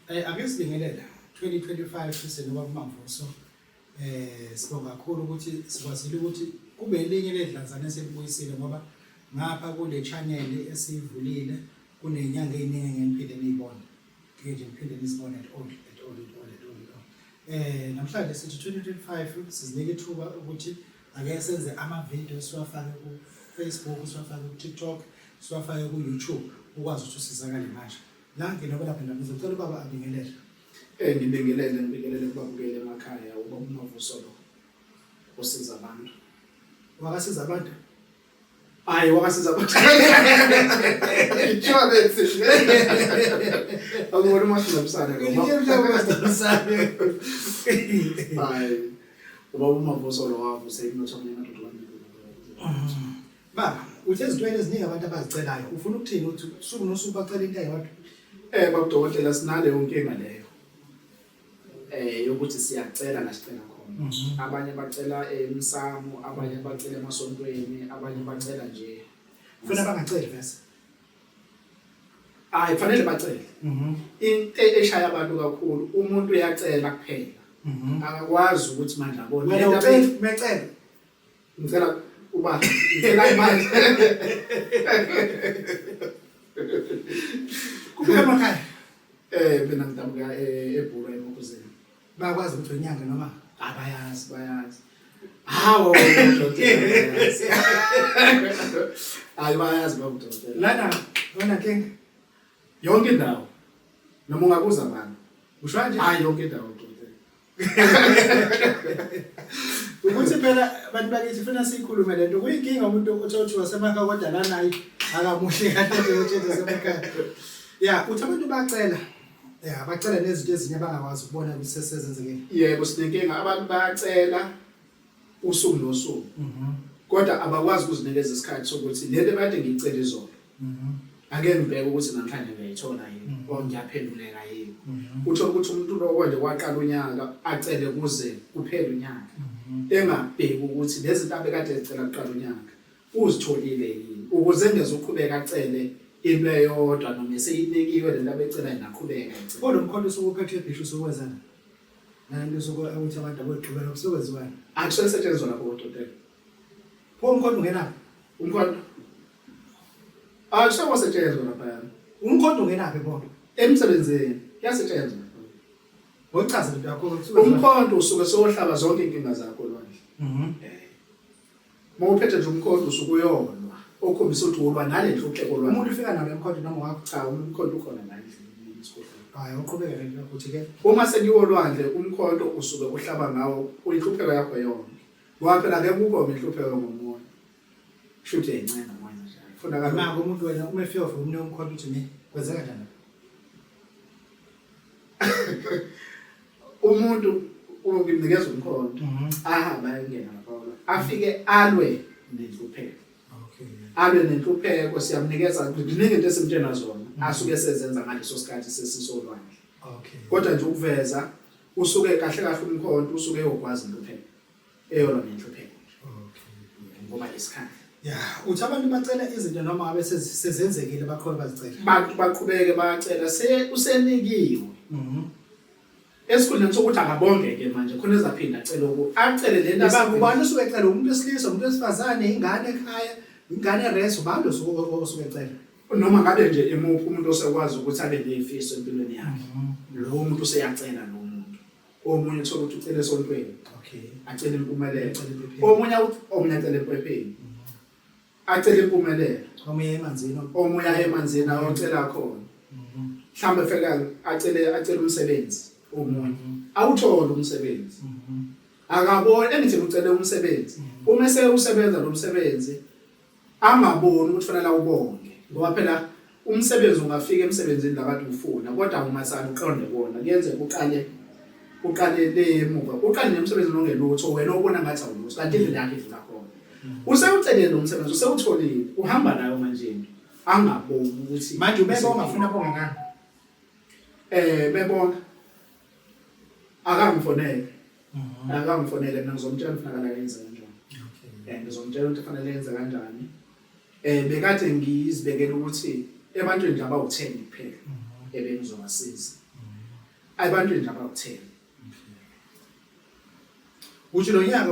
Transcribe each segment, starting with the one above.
Ake sibingelela 2025 sisenoba kumamvuso sibonga kakhulu ukuthi sikwazile ukuthi kube elinye ledlanzana eselibuyisile ngoba ngapha kule channel esivulile kunenyanga eziningi ngiphinde nizibone nje ngiphinde nizibone at all. Namhlanje sithi 2025 sizinike ithuba ukuthi ake senze ama video siwafake ku Facebook, siwafake ku TikTok, siwafake ku YouTube ukwazi ukuthi usizakale manje. La nginoba lapha ngizocela ubaba abingelele. Ngibingelele kubabukele emakhaya ubaba uMavuso lo osiza abantu. Wakasiza abantu? Hayi wakasiza abantu. Insurance. Akubona umasizabusana Hayi. Ubaba uMavuso lo wavusa inotho ngemadoda wami. Baba, uthe izintweni eziningi abantu abazicelayo. Ufuna ukuthini uthi usuku nosuku bacela into eyodwa? Babudokotela sinale inkinga leyo. Yokuthi siyacela la sicela khona. Abanye bacela emsamo, abanye bacela emasontweni, abanye bacela nje. Ufuna bangaceli bese. Hayi kufanele bacele. Into eshaya abantu kakhulu, umuntu uyacela kuphela. Akakwazi ukuthi manje abone. Wena ucela, ngicela uba ngicela imali. Kubuka emakhaya. Mina ngidabuka eBhura eMokuzeni. Bayakwazi ukuthi wenyanga noma Abayazi. Hawo udokotela. Hayi bayazi babudokotela. lana wena King Yonke indawo. Noma ungakuza abantu. usho nje Hayi yonke indawo udokotela. ukuthi phela abantu bakithi ufuna sikhulume lento kuyinkinga umuntu othothi wasemakhaya kodwa lana hayi akamuhle kahle uthethe semakhaya. Uthi abantu bacela bacela nezinto ezinye abangakwazi ukubona ukuthi sesenzeke. Yebo sinenkinga abantu bayacela usuku nosuku. Kodwa abakwazi ukuzinikeza isikhathi sokuthi lento ebade ngicela izolo. Ake ngibheke ukuthi namhlanje ngiyayithola yini or ngiyaphenduleka yini. Uthola ukuthi umuntu lo konje waqala unyaka acele kuze kuphele unyaka. Engabheki ukuthi lezi zinto abekade ezicela kuqala unyaka uzitholile yini ukuze ngezoqhubeka acele into eyodwa noma eseyinikiwe lento abecela ingaqhubeka. Kodwa umkhondo usukuphethe ebhisho usukwenzana. Nanto ukuthi abantu abogqibela kusokwenziwani. Akusetshenziswa lapho kodokotela. Pho umkhondo ungenaphi? Umkhondo akusetshenziswa lapha. Umkhondo ungenaphi bona? Emsebenzini kuyasetshenziswa. Ngochaza into yakho ukuthi umkhondo usuke sohlaba zonke inkinga zakho lwandle. Mawuphethe nje umkhondo usuke uyolwa okhombisa ukuthi ulwa nale nhlupheko lwandle. umuntu ufika nawo emkhondo noma wakho Cha umkhondo ukhona la endlini isikhohlwe. hayi uqhubeke nje ukuthi ke Uma seniwolwandle umkhondo usuke uhlaba ngawo uyihlupheko yakho yonke. Ngoba phela ngeke ube inhlupheko ngomoya. Futhi eyincane manje njalo. Funa kahle manje umuntu wena uma efika for umnye umkhondo uthi ne kwenzeka kanjani? umuntu ungimnikeza umkhondo ahamba ayengena lapha afike alwe nenhlupheko. Alwe nenhlupheko siyamnikeza ziningi into esimtshena zona asuke sezenza ngaleso sikhathi sesisolwandle. Kodwa nje ukuveza usuke kahle umkhondo usuke eyokwazi inhlupheko eyona nenhlupheko. Ngoba lesikhathi uthi abantu bacela izinto noma ngabe sezenzekile bakhona bazicela. Abantu baqhubeke bayacela usenikiwe. Esikhundleni sokuthi akabongeke manje khona ezaphinda acele lento abangubani usuke ecela umuntu wesilisa umuntu wesifazane ingane ekhaya ingane reso balo usuke ecela noma ngabe nje emuphi umuntu osekwazi ukuthi abe nezifiso empilweni yakhe. Lo muntu useyacela lo muntu. Omunye uthola ukuthi ucela esontweni. Acela impumelelo. Omunye acela emphepheni. Acela impumelelo. Omunye emanzini ayocela khona. Mhlambe feka acela umsebenzi. Omunye awuthola umsebenzi. Akabona engithi ucela umsebenzi. Uma usebenza lo msebenzi angaboni ukuthi fanele awubonge. Ngoba phela umsebenzi ungafika emsebenzini lakade ufuna kodwa umasana uqonde bona kuyenze uqale le emuva uqale nemsebenzi ongelutho wena ubona ngathi awulutho kanti indlela yakhe idlula khona. Usewucelele lo msebenzi usewutholile uhamba nayo manje angaboni ukuthi manje ubebonga ufuna bonga ngani? Bebonga akangifonele. Akangifonele mina ngizomtshela kufanele yenze kanjani. Ngizomtshela ukuthi kufanele yenze kanjani. Bekade ngizibekela ukuthi ebantwini nje abawu10 kuphela ebengizobasiza. abantu nje abawu10. Uthi lo nyaka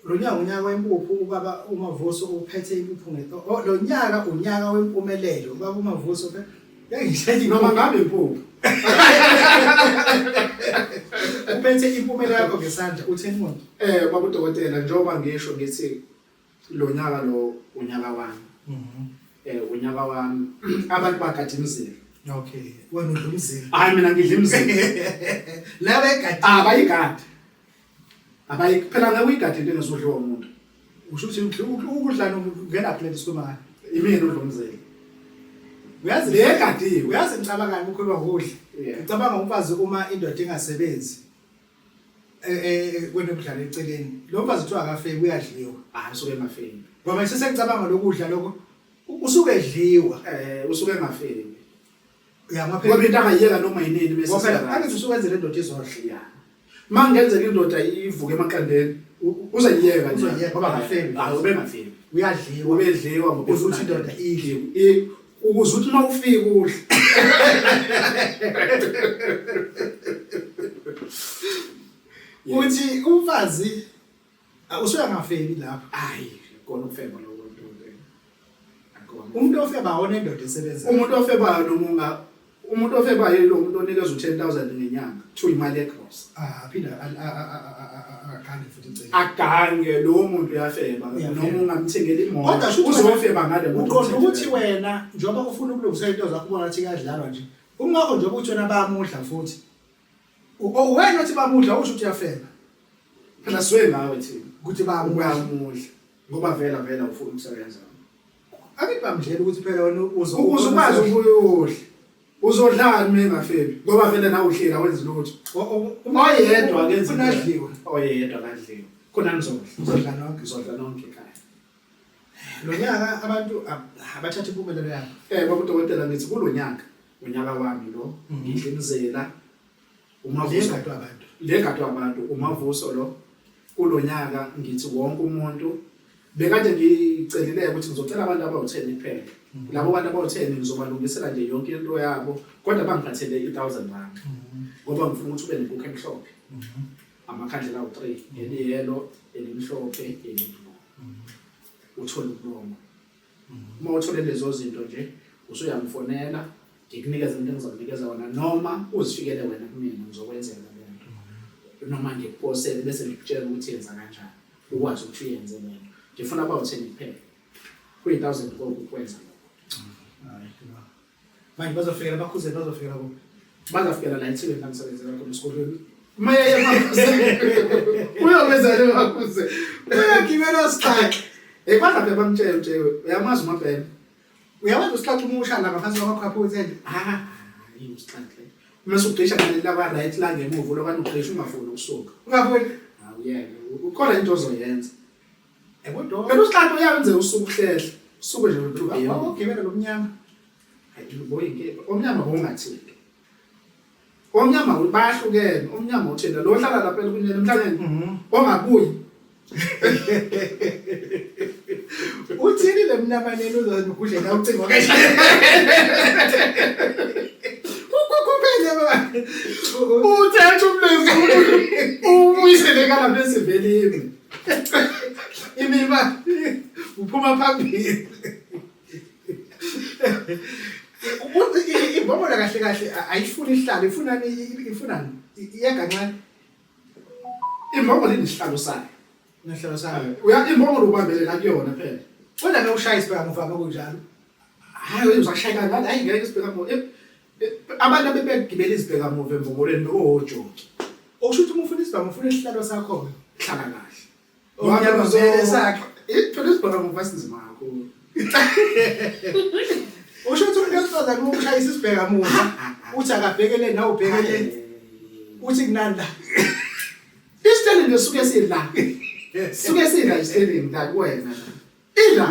unyaka wempuphu ubaba uMavuso uphethe impuphu ngeto. Lo nyaka unyaka wempumelelo ubaba uMavuso yangishathi noma ngabe impuphu. uphethe impumelelo yakho ngesandla utheni muntu. Baba udokotela njengoba ngisho ngithi lo nyaka lo unyaka wami. Unyaka wami abantu bagada imizila. Okay, wena udla umzila. Hayi mina ngidla imizila. La begada abayigada. Phela ngakuyigada into engasudliwa umuntu. Usho ukuthi ukudla nokungena plate sikhuluma ngayo. Imini udla umzila. Uyazi legadiwe. Uyazi ngicabanga ngani ukukhuluma ngokudla. Ngicabanga umfazi uma indoda engasebenzi kwenokudlala eceleni. Lo mfazi uthiwa akafeki uyadliwa. Usuke engafeki. Ngoba sesengicabanga lokudla lokho usuke edliwa. Usuke engafeki. Uyamaphela. Ngoba into angayiyeka noma yinini bese phela angithi usuke enze le ndoda izodla. Mangenzeka indoda ivuke emaqandeni uzayiyeka nje ngoba ngafeki. Ubengafeki. Uyadliwa. Ubedliwa ngoba ufuthi indoda idle. Ukuze uthi mawufika udle. Uthi umfazi usuke ngafeki lapha. Hayi kona ukufeba lokho nto. Umuntu ofeba wona indoda esebenza. Umuntu ofebayo noma umuntu ofebayo lo muntu onikeza u10,000 ngenyanga to imali egross. Phinda akange futhi incela. Agange lo muntu uyafeba noma ungamthengela imoto. Kodwa shuthi uzofeba ngale moto. Uqonda ukuthi wena njengoba ufuna ukulungisela into zakho ubona ukuthi kuyadlalwa nje. Ungakho nje ukuthi wena bayamudla futhi. Wena uthi bamudla usho ukuthi uyafeba. Phela siwe ngawe thina Ukuthi bayamudla ngoba vela ufuna umsebenza. Akithi bamdlela ukuthi phela wena uzokwazi ukuyodla. Uzodlani mengafebi ngoba vele nawe uhleli awenzi lutho. Oyedwa akenzi unadliwa. Oyedwa kadliwa. Khona ngizodla. Uzodla nonke. Ngizodla nonke ekhaya. Lo nyaka abantu abathatha impumelelo yabo. Baba udokotela ngithi kulonyaka unyaka wami lo ngidla imizela uMavuso abantu. Legado abantu uMavuso lo kulonyaka ngithi wonke umuntu bekade ngicelile ukuthi ngizocela abantu abawu10 kuphela. Labo bantu abawu10 ngizobalungisela nje yonke into yabo kodwa bangiphathele 1,000 rand. Ngoba ngifuna ukuthi ube nenkukhu emhlophe. Amakhandlela awu3, eliyelo, elimhlophe, elibomvu. Uthola ubulongo. Uma uthola lezo zinto nje usuyamfonela ngikunikeza into engizokunikeza wona noma uzifikele wena kumina ngizokwenzela lento. Noma ngikuposele bese ngikutshela ukuthi yenza kanjani. Ukwazi ukuthi uyenze lento. Ngifuna abawu10 kuphela. Ku1,000 kokwenza lokho. Manje bazofikela bakhuzeni bazofikela kuphi? Bazafikela la eThekwini ngisebenzela khona esikoleni. Maye emakhuzeni. Uyokwenza le makhuze. Uyagibela sixaxe. Bazabe bamtshela nje uyamazi uMabhena. Uyawazi usixaxe umushala ngaphansi kwamakhaphu uthende. Usixaxe. Mase ugqisha ngale laba right la ngemuva lokho ugqisha ungafuni ukusuka. Ungafuni? Uyeke. Ukhona into ozoyenza. Kodwa phela usixaxe uyawenza usuku uhlehla. Usuku nje uthi ugibela lomnyama. Hayi omnyama bongathiki. Omnyama bayahlukene. Omnyama uthenda lo hlala lapha kunyene emhlangeni. Ongabuyi. Uthini le mnamaneni uzokudla la ucingo kahle. Ukukuphele baba. Uthatha umlezu ubuyisele kana besiveliwe. Imima uphuma phambili. Ibona kahle kahle ayifuni ihlalo ifuna iyaganqane. Imbongo linesihlalo sayo. Nehlalo sayo. Imbongo ubambelela kuyona phela. Wena ngeushaya isibheka ngofaka kunjalo. Hayi uzashayeka ngani hayi ngeke isibheka mo. Abantu abebegibela izibheka mo embongolweni ojoki. Okusho ukuthi ufuna isibheka ufuna isihlalo sakho. Hlala kahle. Omnyama vele sakhe. Phela isibheka mo vasinzima kakhulu. Usho ukuthi uyasifazana uma ushayisa isibheka muva uthi akabhekele nawe ubhekele uthi kunani la isitele ngesuke sidla suke sidla isitele la kuwena idla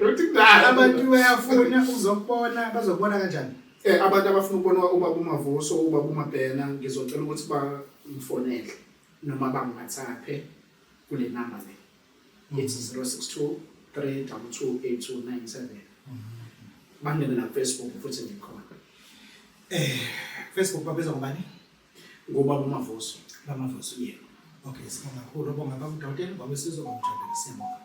uthi kudala abantu bayafuna uzokubona bazokubona kanjani abantu abafuna ukubona ubaba uMavuso ubaba uMabhena ngizocela ukuthi bangifonele noma bangiwhatsappe kule number le it's 062 3228297 bangene na Facebook futhi ngikhona Facebook babeza ngobani? Ngobaba uMavuso. Bamavuso. Yebo. Okay, sibonga kakhulu bonga babudokotela babesizwe ngomjabulisi siyabonga.